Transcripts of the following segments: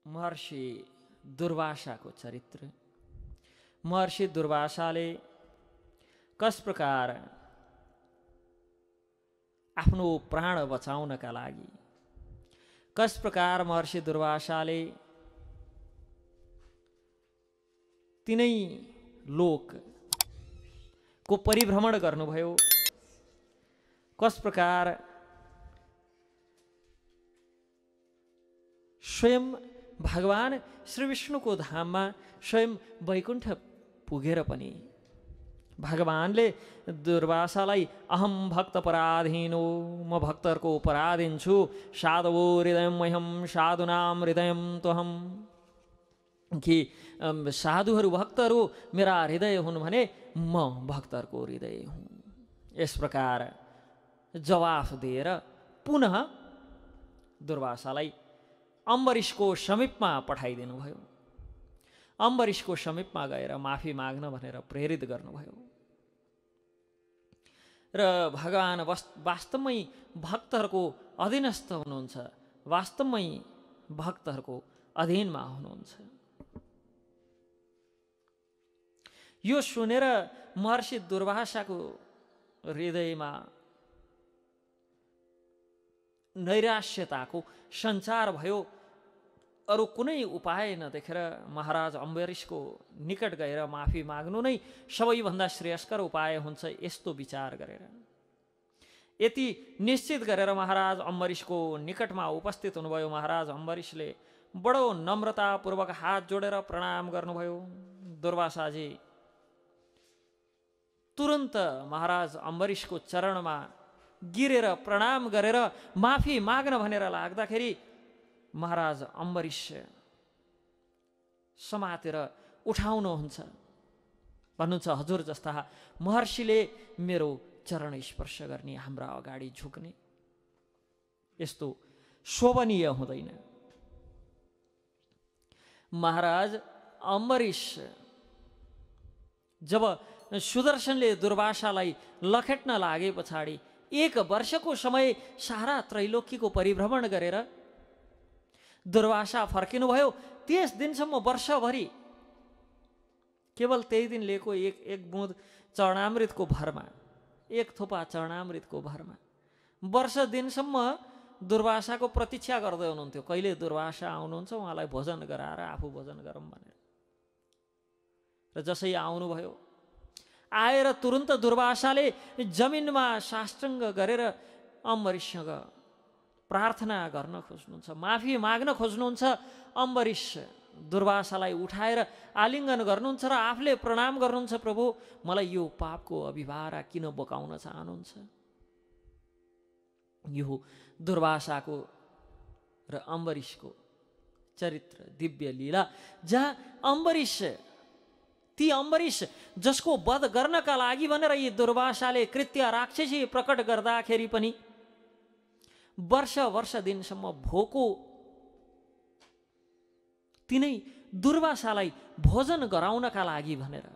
महर्षि दुर्वासाको चरित्र। महर्षि दुर्वासाले कस प्रकार आफ्नो प्राण बचाउनका लागि, कस प्रकार महर्षि दुर्वासाले तिनै लोकको परिभ्रमण गर्नुभयो, कस प्रकार स्वयं भगवान श्री विष्णुको धाममा स्वयं वैकुण्ठ पुगेर पनि भगवानले दुर्वासालाई अहम भक्त पराधीनो, म भक्तहरूको पराधीन छु, साधवो हृदय मह्यम साधुनाम हृदय तोहम, कि साधुहरू भक्तहरू मेरा हृदय हुन् भने म भक्तहरूको हृदय हुँ। यस प्रकार जवाफ दिएर पुनः दुर्वासालाई अम्बरीशको समीपमा पठाइदिनु भयो। अम्बरीशको समीपमा गएर माफी माग्न भनेर प्रेरित गर्नुभयो। र भगवान वास्तवमै भक्तहरूको अधीनस्थ हुनुहुन्छ, वास्तवमै भक्तहरूको अधीनमा हुनुहुन्छ। यो सुनेर महर्षि दुर्वासाको हृदयमा नैराश्यताको सञ्चार भयो। अरू कुनै उपाय नदेखेर महाराज अम्बरीशको निकट गएर माफी माग्नु नै सबैभन्दा श्रेयस्कर उपाय हुन्छ, यस्तो विचार गरेर यति निश्चित गरेर महाराज अम्बरीशको निकटमा उपस्थित हुनुभयो। महाराज अम्बरीशले बडो नम्रतापूर्वक हात जोडेर प्रणाम गर्नुभयो। दुर्वासाजी तुरन्त महाराज अम्बरीशको चरणमा गिरेर प्रणाम गरेर माफी माग्न भनेर लाग्दाखेरि महाराज अम्बरीश समातेर उठाउनुहुन्छ, भन्नुहुन्छ हजुर जस्ता महर्षिले मेरो चरण स्पर्श गर्ने, हाम्रा अगाडि झुक्ने, यस्तो शोभनीय हुँदैन। महाराज अम्बरीश जब सुदर्शनले दुर्वासालाई लखेट्न लागे पछाडि 1 वर्षको समय सारा त्रैलोक्यको परिभ्रमण गरेर दुर्वासा फर्किनुभयो। त्यस दिनसम्म वर्षभरि केवल त्यही दिन लिएको एक बुँद चरणामृतको भरमा, 1 थोपा चरणामृतको भरमा वर्ष दिनसम्म दुर्वासाको प्रतीक्षा गर्दै हुनुहुन्थ्यो। कहिले दुर्वासा आउनुहुन्छ उहाँलाई भोजन गराएर आफू भोजन गरौँ भनेर। र जसै आउनुभयो, आएर तुरन्त दुर्वासाले जमिनमा साष्टाङ्ग गरेर अम्बरीशसँग प्रार्थना गर्न खोज्नुहुन्छ, माफी माग्न खोज्नुहुन्छ। अम्बरीश दुर्वासालाई उठाएर आलिङ्गन गर्नुहुन्छ र आफूले प्रणाम गर्नुहुन्छ, प्रभु मलाई यो पापको अभिभारा किन बोकाउन चाहनुहुन्छ। यो दुर्वासाको र अम्बरीशको चरित्र, दिव्य लीला, जहाँ ती अम्बरीश जसको वध गर्नका लागि भनेर यी दुर्वासाले कृत्य राक्षसी प्रकट गर्दाखेरि पनि वर्ष दिनसम्म भोको तिनै दुर्वासालाई भोजन गराउनका लागि भनेर।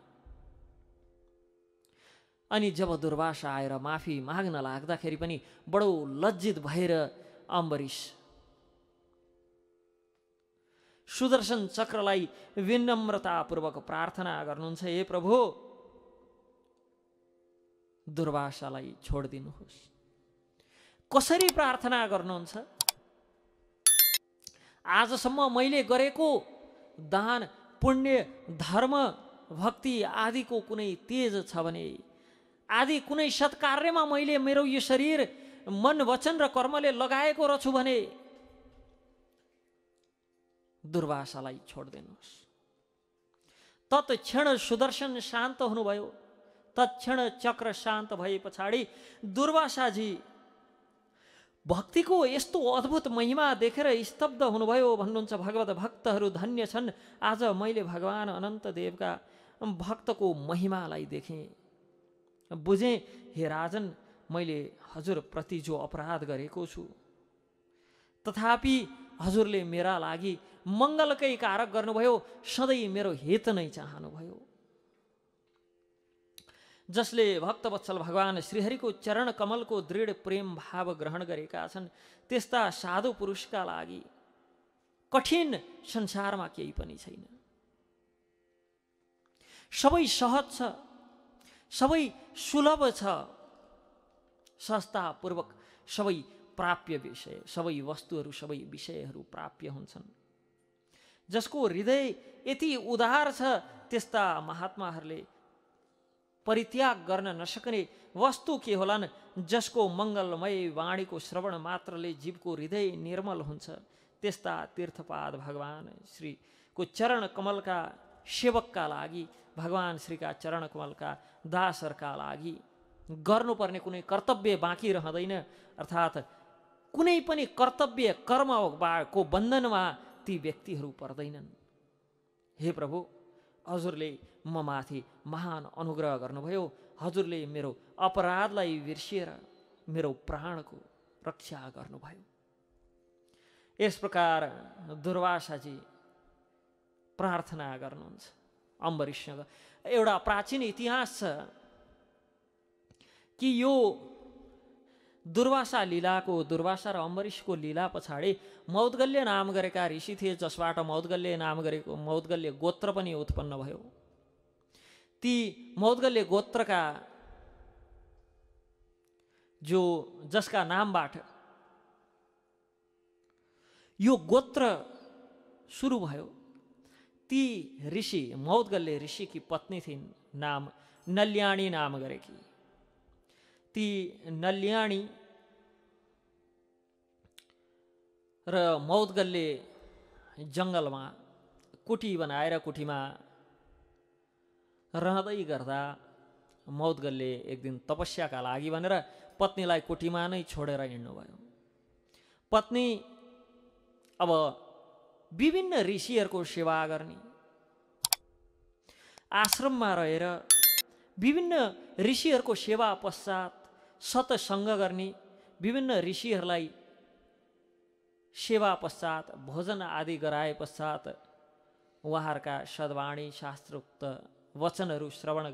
अनि जब दुर्वासा आएर माफी माग्न लाग्दाखेरि पनि बडो लज्जित भएर अम्बरीश सुदर्शन चक्रलाई विनम्रतापूर्वक प्रार्थना गर्नुहुन्छ, हे प्रभु दुर्वासालाई छोडिदिनुहोस्। कसरी प्रार्थना गर्नुहुन्छ? आजसम्म मैले गरेको दान, पुण्य, धर्म, भक्ति आदिको कुनै तेज छ भने, आदि कुनै सत्कार्यमा मैले मेरो यो शरीर मन वचन र कर्मले लगाएको रहेछु भने दुर्वासालाई छोडिदिनुहोस्। तत्क्षण सुदर्शन शान्त हुनुभयो। तत्क्षण चक्र शान्त भए पछाडि दुर्वासाजी भक्तिको यस्तो अद्भुत महिमा देखेर स्तब्ध हुनुभयो। भन्नुहुन्छ, भगवत भक्तहरू धन्य छन्, आज मैले भगवान अनन्त देवका भक्तको महिमालाई देखेँ, बुझेँ। हे राजन, मैले हजुरप्रति जो अपराध गरेको छु, तथापि हजुरले मेरा लागि मङ्गलकै कारक गर्नुभयो, सधैँ मेरो हित नै चाहनुभयो। जसले भक्तवत्सल भगवान श्रीहरिको चरण कमलको दृढ प्रेम भाव ग्रहण गरेका छन्, त्यस्ता साधु पुरुषका लागि कठिन संसारमा केही पनि छैन। सबै सहज छ, सबै सुलभ छ, सहजतापूर्वक सबै प्राप्य विषय, सबै वस्तुहरू, सबै विषयहरू प्राप्य हुन्छन्। जसको हृदय यति उदार छ त्यस्ता महात्माहरूले परित्याग गर्न नसक्ने वस्तु के होलान्? जसको मङ्गलमय वाणीको श्रवण मात्रले जीवको हृदय निर्मल हुन्छ, त्यस्ता तीर्थपाद भगवान श्रीको चरण कमलका सेवकका लागि, भगवान श्रीका चरण कमलका दासहरूका लागि गर्नुपर्ने कुनै कर्तव्य बाँकी रहँदैन। अर्थात् कुनै पनि कर्तव्य कर्मको बन्धनमा ती व्यक्तिहरू पर्दैनन्। हे प्रभु, हजुरले म माथि महान अनुग्रह गर्नुभयो। हजुरले मेरो अपराधलाई बिर्सिएर मेरो प्राणको रक्षा गर्नुभयो। यस प्रकार दुर्वासाजी प्रार्थना गर्नुहुन्छ अम्बरीषसँग। एउटा प्राचीन इतिहास छ कि यो दुर्वासा लीलाको, दुर्वासा र अम्बरीषको लीला पछाडि मौद्गल्य नाम गरेका ऋषि थिए, जसबाट मौद्गल्य नाम गरेको मौद्गल्य गोत्र पनि उत्पन्न भयो। ती मौद्गल्य गोत्रका जसका नामबाट यो गोत्र सुरु भयो, ती ऋषि मौद्गल्य ऋषिकी पत्नी थिइन्, नाम नल्याणी नाम गरेकी। ती नल्याणी र मौद्गल्य जङ्गलमा कुटी बनाएर कुटीमा रहँदै गर्दा मौद्गल्य एक दिन तपस्याका लागि भनेर पत्नीलाई कुटीमा नै छोडेर हिँड्नुभयो। पत्नी अब विभिन्न ऋषिहरूको सेवा गर्ने, आश्रममा रहेर विभिन्न ऋषिहरूको सेवा पश्चात सत्सङ्ग गर्ने, विभिन्न ऋषिहरूलाई सेवा पश्चात भोजन आदि गराए पश्चात उहाँहरूका सद्वाणी शास्त्रोक्त वचनहरू श्रवण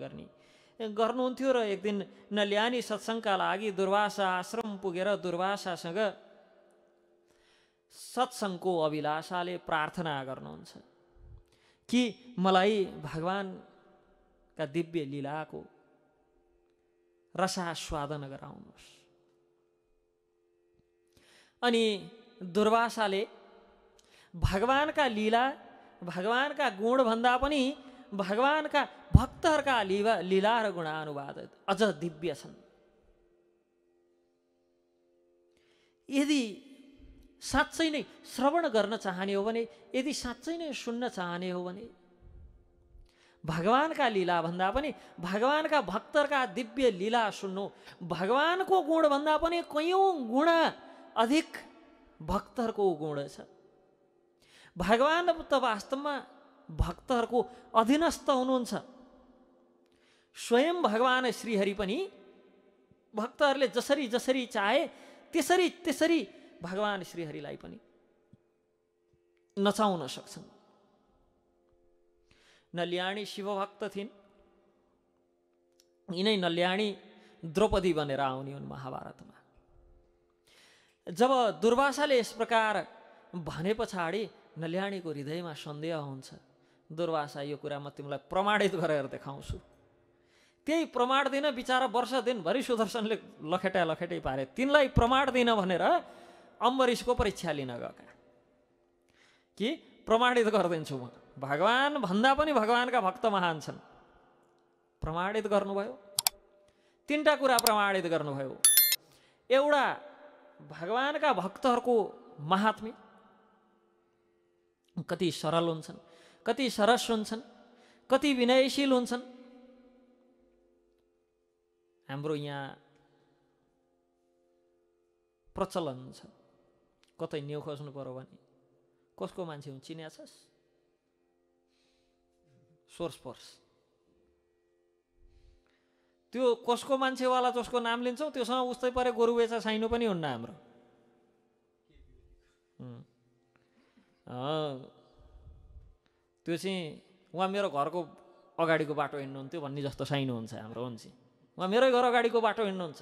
गर्नुहुन्थ्यो। र एक दिन नल्यानी सत्सङ्गका लागि दुर्वासा आश्रम पुगेर दुर्वासासँग सत्सङ्गको अभिलाषाले प्रार्थना गर्नुहुन्छ कि मलाई भगवानका दिव्य लीलाको रसास्वादन गराउनुहोस्। अनि दुर्वासाले भगवानका लीला, भगवानका गुण भन्दा पनि भगवानका भक्तहरूका लीला र गुणानुवाद अझ दिव्य छन्। यदि साँच्चै नै श्रवण गर्न चाहने हो भने, यदि साँच्चै नै सुन्न चाहने हो भने भगवानका लीला भन्दा पनि भगवानका भक्तहरूका दिव्य लीला सुन्नु। भगवानको गुण भन्दा पनि कयौँ गुणा अधिक भक्तहरूको गुण छ। भगवान त वास्तवमा भक्तहरूको अधीनस्थ हुनुहुन्छ। स्वयं भगवान श्रीहरि पनि भक्तहरूले जसरी जसरी चाहे त्यसरी त्यसरी भगवान श्रीहरिलाई पनि नचाउन सक्छन्। नल्याणी शिवभक्त थिइन्। यिनै नल्याणी द्रौपदी बनेर आउने हुन् महाभारतमा। जब दुर्वासाले यस प्रकार भने पछाडि नल्याणीको हृदयमा सन्देह हुन्छ। दुर्वासा, यो कुरा म तिमीलाई प्रमाणित गरेर देखाउँछु। त्यही प्रमाण दिन बिचारा वर्ष दिनभरि सुदर्शनले लखेटै पारे। तिनलाई प्रमाण दिन भनेर अम्बरीषको परीक्षा लिन गएका कि प्रमाणित गरिदिन्छु म। भगवान भन्दा पनि भगवानका भक्त महान छन्। प्रमाणित गर्नुभयो। तीनटा कुरा प्रमाणित गर्नुभयो। एउटा, भगवानका भक्तहरूको महात्म्य कति सरल हुन्छन्, कति सरस हुन्छन्, कति विनयशील हुन्छन्। हाम्रो यहाँ प्रचलन छ, कतै न्यु खोज्नु पर्यो भने कसको मान्छे हुन् चिन्या छस्? Source force. त्यो कसको मान्छेवाला जसको नाम लिन्छौँ त्योसँग उस्तै परे गोरु बेचा साइनो पनि हुन्न हाम्रो। त्यो चाहिँ उहाँ मेरो घरको अगाडिको बाटो हिँड्नुहुन्थ्यो भन्ने जस्तो साइनो हुन्छ हाम्रो। हुन्छ उहाँ मेरै घर अगाडिको बाटो हिँड्नुहुन्छ,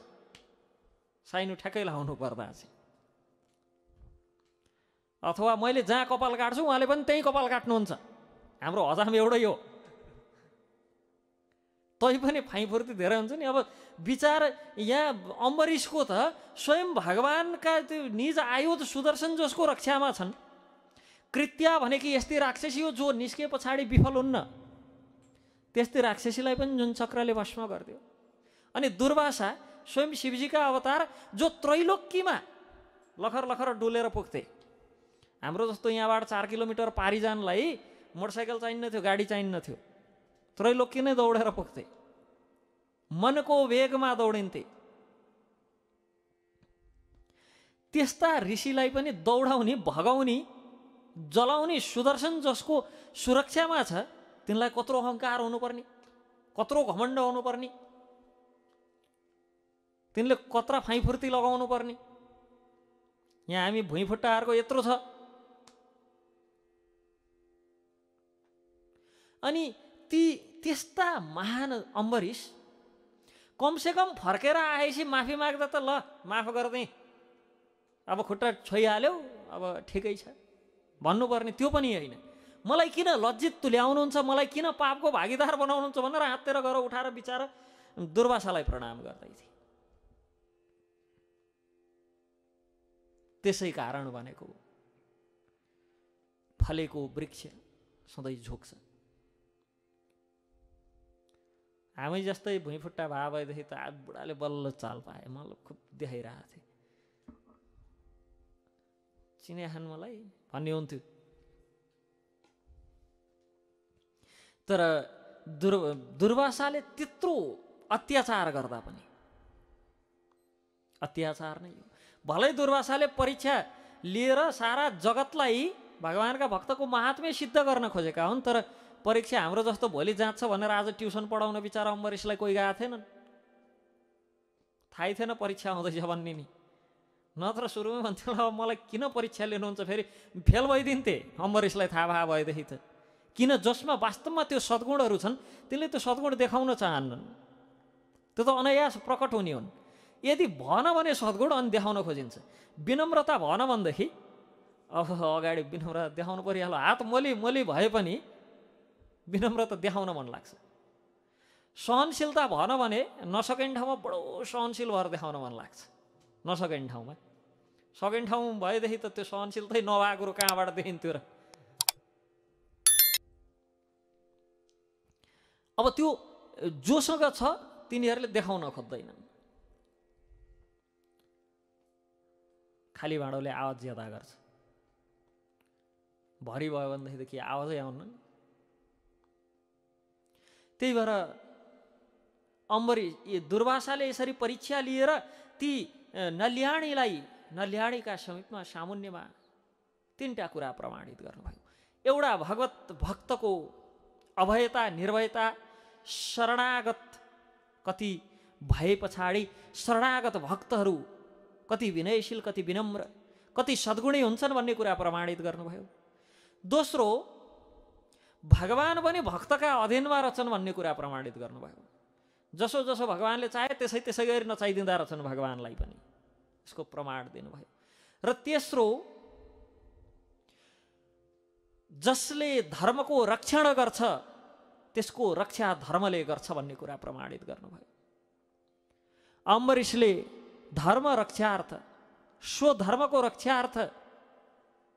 साइनो ठ्याक्कै लाउनु पर्दा चाहिँ। अथवा मैले जहाँ कपाल काट्छु उहाँले पनि त्यही कपाल काट्नुहुन्छ। हाम्रो हजाम एउटै हो। तै पनि फाइफुर्ती धेरै हुन्छ नि। अब विचार यहाँ अम्बरीशको त स्वयं भगवानका त्यो निज आयुध सुदर्शन जसको रक्षामा छन्। कृत्या भनेकी यस्तै राक्षसी हो जो निस्के पछाडि विफल हुन्न। त्यस्तै राक्षसीलाई पनि जुन चक्रले भस्म गरिदियो। अनि दुर्वासा स्वयं शिवजीका अवतार जो त्रैलोक्यमा लखर लखर डुलेर पुग्थे। हाम्रो जस्तो यहाँबाट 4 किलोमिटर पारी जानलाई मोटरसाइकल चाहिन्न थियो, गाडी चाहिन्न थियो, त्रैलोक्य नै दौडेर पुग्थे। मनको वेगमा दौडिन्थे। त्यस्ता ऋषिलाई पनि दौडाउने, भगाउने, जलाउने सुदर्शन जसको सुरक्षामा छ, तिनलाई कत्रो अहङ्कार हुनुपर्ने, कत्रो घमण्ड हुनुपर्ने, तिनले कत्रा फाइफुर्ती लगाउनु पर्ने। यहाँ हामी भुइँफुट्टाहरूको यत्रो छ। अनि त्यस्ता महान अम्बरीश कमसेकम फर्केर आएपछि माफी माग्दा त ल माफ गरिदिएँ, अब खुट्टा छोइहाल्यौ, अब ठिकै छ भन्नुपर्ने। त्यो पनि होइन। मलाई किन लज्जित तुल्याउनुहुन्छ, मलाई किन पापको भागीदार बनाउनुहुन्छ भनेर हातेर गएर उठाएर बिचारा दुर्वासालाई प्रणाम गर्दै थिए। त्यसै कारण भनेको फलेको वृक्ष सधैँ झुक्छ। हामी जस्तै भुइँफुट्टा भए भएदेखि त बुढाले बल्ल चाल पाए। मलाई खुब देखाइरहेको थिएँ, चिनेखान मलाई भन्ने हुन्थ्यो। तर दुर्वासाले त्यत्रो अत्याचार गर्दा पनि अत्याचार नै हो। भलै दुर्वासाले परीक्षा लिएर सारा जगतलाई भगवानका भक्तको महात्म्य सिद्ध गर्न खोजेका हुन्। तर परीक्षा हाम्रो जस्तो भोलि जाँच्छ भनेर आज ट्युसन पढाउन बिचारा अम्बरीशलाई कोही गएको थिएनन्। थाहै थिएन परीक्षा हुँदैछ भन्ने नि। नत्र सुरुमै भन्थ्यो अब मलाई किन परीक्षा लिनुहुन्छ, फेरि फेल भइदिन्थे अम्बरीशलाई थाहा भए भएदेखि त। किन जसमा वास्तवमा त्यो सद्गुणहरू छन् तिनले त्यो सद्गुण देखाउन चाहन्नन्। त्यो त अनायास प्रकट हुने हुन्। यदि भन भने सद्गुण अनि देखाउन खोजिन्छ। विनम्रता भन भनेदेखि अब अगाडि विनम्रता देखाउनु परिहाल्यो। हात मोली भए पनि विनम्रता देखाउन मन लाग्छ। सहनशीलता भन भने नसकिने ठाउँमा बडो सहनशील भएर देखाउन मन लाग्छ। नसकिने ठाउँमा, सकिने ठाउँ भएदेखि त त्यो सहनशीलतै नभएको कुरो कहाँबाट देखिन्थ्यो र। अब त्यो जोसँग छ तिनीहरूले देखाउन खोज्दैनन्। खाली भाँडोले आवाज ज्यादा गर्छ। भरि भयो भनेदेखि आवाजै आउन्न। त्यही भएर दुर्वासाले यसरी परीक्षा लिएर ती नल्याणीका समीपमा सामुन्यमा 3टा कुरा प्रमाणित गर्नुभयो। एउटा भगवत भक्तको अभयता, निर्भयता, शरणागत कति भए पछाडि शरणागत भक्तहरू कति विनयशील, कति विनम्र, कति सद्गुणी हुन्छन् भन्ने कुरा प्रमाणित गर्नुभयो। दोस्रो, भगवान पनि भक्तका अधीनमा रहन्छन् भन्ने कुरा प्रमाणित गर्नुभयो। जसो जसो भगवानले चाहे त्यसै गरी नचाहिदिँदा रहेछन् भगवानलाई पनि, यसको प्रमाण दिनुभयो। र तेस्रो, जसले धर्मको रक्षण गर्छ त्यसको रक्षा धर्मले गर्छ भन्ने कुरा प्रमाणित गर्नुभयो। अम्बरीशले धर्म रक्षार्थ, स्वधर्मको रक्षार्थ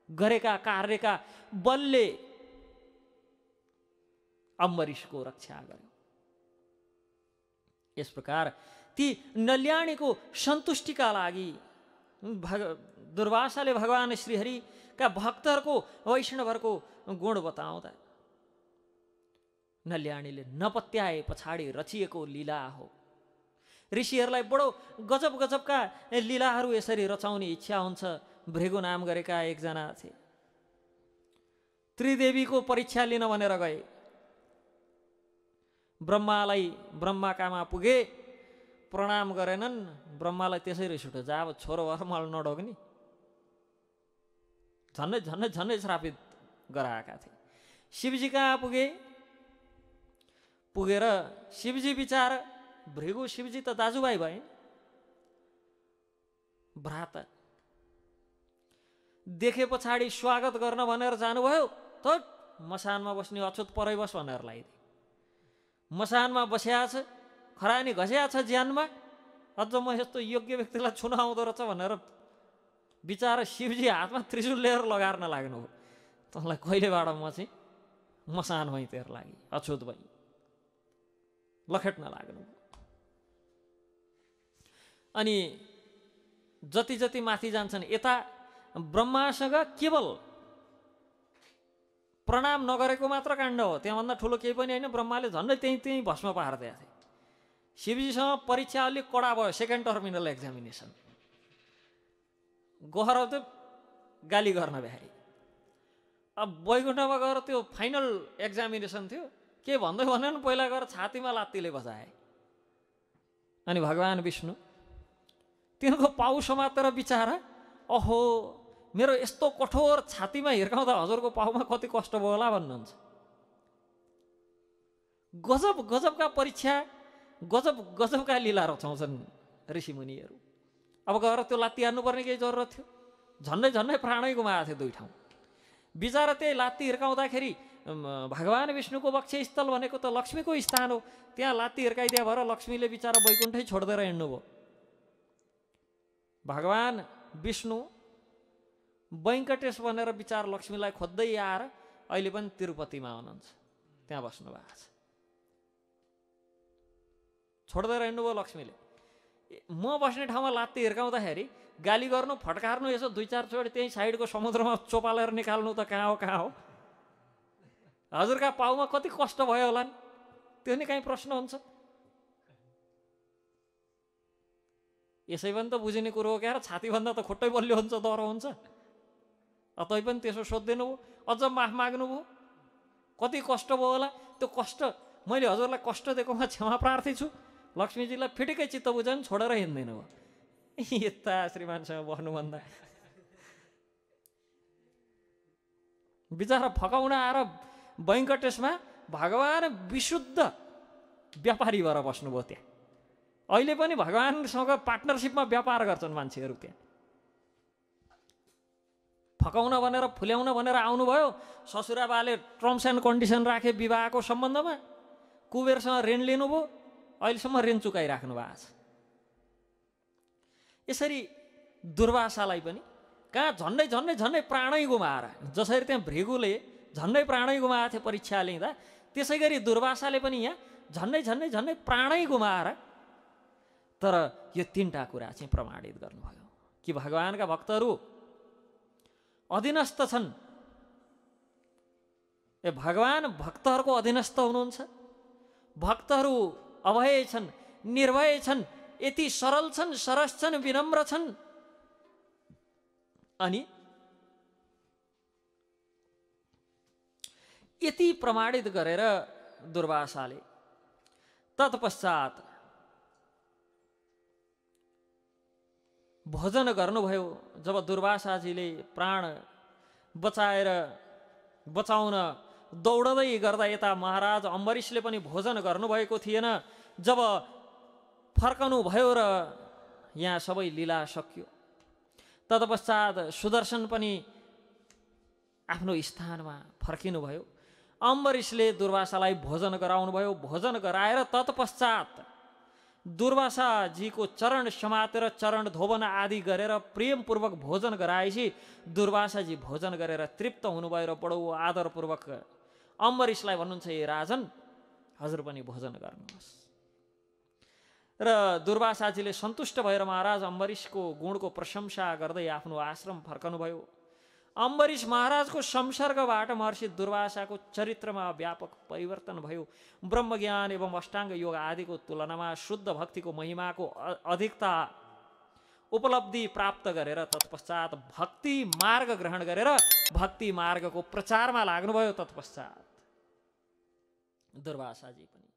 गरेका कार्यका बलले अम्बरीशको रक्षा गर्यो। यस प्रकार ती नल्याणीको सन्तुष्टिका लागि दुर्वासाले भगवान श्रीहरिका भक्तहरूको, वैष्णवहरूको गुण बताउँदा नल्याणीले नपत्याए पछाडि रचिएको लीला हो। ऋषिहरूलाई बडो गजब गजबका लीलाहरू यसरी रचाउने इच्छा हुन्छ। भृगु नाम गरेका एकजना थिए। त्रिदेवीको परीक्षा लिन भनेर गए। ब्रह्माकामा पुगे, प्रणाम गरेनन्। ब्रह्मालाई त्यसै रिस उठ्यो, जा अब छोरो भएर मलाई नढोग्ने। झन्नै श्रापित गराएका थिए। शिवजी कहाँ पुगेर शिवजी विचार, भृगु शिवजी त दाजुभाइ भए, भ्राता। देखे पछाडि स्वागत गर्न भनेर जानुभयो, त मसानमा बस्ने अछुत परै बस भनेर लगाइदिए। मसानमा बस्या छ, खरानी घस्या छ ज्यानमा, अझ म यस्तो योग्य व्यक्तिलाई छुन आउँदो रहेछ भनेर बिचारा शिवजी हातमा त्रिशूल लिएर लगाएर नलाग्नु हो। तँलाई कहिलेबाट म चाहिँ मसान भई तेर लागि, अछुत भई लखेट्न लाग्नु। अनि जति जति माथि जान्छन्, यता ब्रह्मासँग केवल प्रणाम नगरेको मात्र काण्ड हो, त्यहाँभन्दा ठुलो केही पनि होइन। ब्रह्माले झन्डै त्यहीँ भस्म पारिदिएको थिए। शिवजीसँग परीक्षा अलिक कडा भयो, सेकेन्ड टर्मिनल एक्जामिनेसन। गएर त गाली गर्न भ्याए। अब वैकुण्ठमा गएर त्यो फाइनल एक्जामिनेसन थियो, के भन्दै भनेन, पहिला गएर छातीमा लात्तीले बजाए। अनि भगवान् विष्णु तिनको पाउ समातेर बिचारा, अहो मेरो यस्तो कठोर छातीमा हिर्काउँदा हजुरको पाउमा कति कष्ट भयो होला भन्नुहुन्छ। गजब गजबका परीक्षा, गजब गजबका लीला रचाउँछन् ऋषिमुनिहरू। अब गएर त्यो लात्ती हान्नुपर्ने केही जरुरत थियो? झन्डै झन्डै प्राणै गुमाएको थियो दुई ठाउँ। बिचारा त्यही लात्ती हिर्काउँदाखेरि भगवान् विष्णुको वक्षस्थल भनेको त लक्ष्मीको स्थान हो, त्यहाँ लात्ती हिर्काइदिया भएर लक्ष्मीले बिचारा वैकुण्ठै छोडिदिएर हिँड्नुभयो। भगवान् विष्णु वैङ्कटेश भनेर बिचार लक्ष्मीलाई खोज्दै आएर अहिले पनि तिरुपतिमा हुनुहुन्छ, त्यहाँ बस्नु भएको छ। छोडिदिएर हिँड्नुभयो लक्ष्मीले। म बस्ने ठाउँमा लात्ती हिर्काउँदाखेरि गाली गर्नु, फटकार्नु, यसो दुई चार चोटि त्यही साइडको समुद्रमा चोपालेर निकाल्नु त कहाँ हो? हजुरका पाउमा कति कष्ट भयो होला नि, त्यो नि काहीँ प्रश्न हुन्छ? यसै पनि त बुझिने कुरो हो क्या, छातीभन्दा त खुट्टै बलियो हुन्छ, डह्रो हुन्छ। तै पनि त्यसो सोध्दैन भयो, अझ माफ माग्नुभयो। कति कष्ट भयो होला, त्यो कष्ट मैले हजुरलाई कष्ट दिएकोमा क्षमा प्रार्थी छु। लक्ष्मीजीलाई फिटिकै चित्त बुझायो, छोडेर हिँड्दैन भयो। यता श्रीमानसँग बस्नुभन्दा बिचारा फकाउन आएर वैङ्कटेशमा भगवान् विशुद्ध व्यापारी भएर बस्नुभयो त्यहाँ। अहिले पनि भगवान्सँग पार्टनरसिपमा व्यापार गर्छन् मान्छेहरू त्यहाँ। फकाउन भनेर, फुल्याउन भनेर आउनुभयो, ससुराबाले टर्म्स एन्ड कन्डिसन राखे विवाहको सम्बन्धमा, कुबेरसँग ऋण लिनुभयो, अहिलेसम्म ऋण चुकाइराख्नु भएको छ। यसरी दुर्वासालाई पनि कहाँ झन्डै झन्डै झन्डै प्राणै गुमाएर, जसरी त्यहाँ भृगुले झन्डै प्राणै गुमाएको थियो परीक्षा लिँदा, त्यसै गरी दुर्वासाले पनि यहाँ झन्डै झन्डै झन्डै प्राणै गुमाएर, तर यो तीनटा कुरा चाहिँ प्रमाणित गर्नुभयो कि भगवानका भक्तहरू अधीनस्थ छन्। भगवान भक्तहरूको अधीनस्थ हुनुहुन्छ। भक्तहरू अभय छन्, निर्भय छन्, यति सरल छन्, सरस छन्, विनम्र छन्। अनि यति प्रमाणित गरेर दुर्वासाले तत्पश्चात भोजन गर्नुभयो। जब दुर्वासाजीले प्राण बचाउन दौडदै गर्दा यता महाराज अम्बरीशले पनि भोजन गर्नुभएको थिएन। जब फर्कनु भयो र यहाँ सबै लीला सकियो, तत्पश्चात सुदर्शन पनि आफ्नो स्थानमा फर्किनुभयो। अम्बरीशले दुर्वासालाई भोजन गराउनुभयो। भोजन गराएर तत्पश्चात दुर्वासाजीको चरण समातेर चरण धोवन आदि गरेर प्रेमपूर्वक भोजन गराएपछि दुर्वासाजी भोजन गरेर तृप्त हुनुभयो र बडो आदरपूर्वक अम्बरीशलाई भन्नुहुन्छ, ए राजन, हजुर पनि भोजन गर्नुहोस्। र दुर्वासाजीले सन्तुष्ट भएर महाराज अम्बरीशको गुणको प्रशंसा गर्दै आफ्नो आश्रम फर्कनुभयो। अम्बरीश महाराजको संसर्गबाट महर्षि दुर्वासाको चरित्रमा व्यापक परिवर्तन भयो। ब्रह्मज्ञान एवं अष्टाङ्ग योग आदिको तुलनामा शुद्ध भक्तिको महिमाको अधिकता उपलब्धि प्राप्त गरेर तत्पश्चात भक्ति मार्ग ग्रहण गरेर भक्ति मार्गको प्रचारमा लाग्नुभयो। तत्पश्चात दुर्वासाजी पनि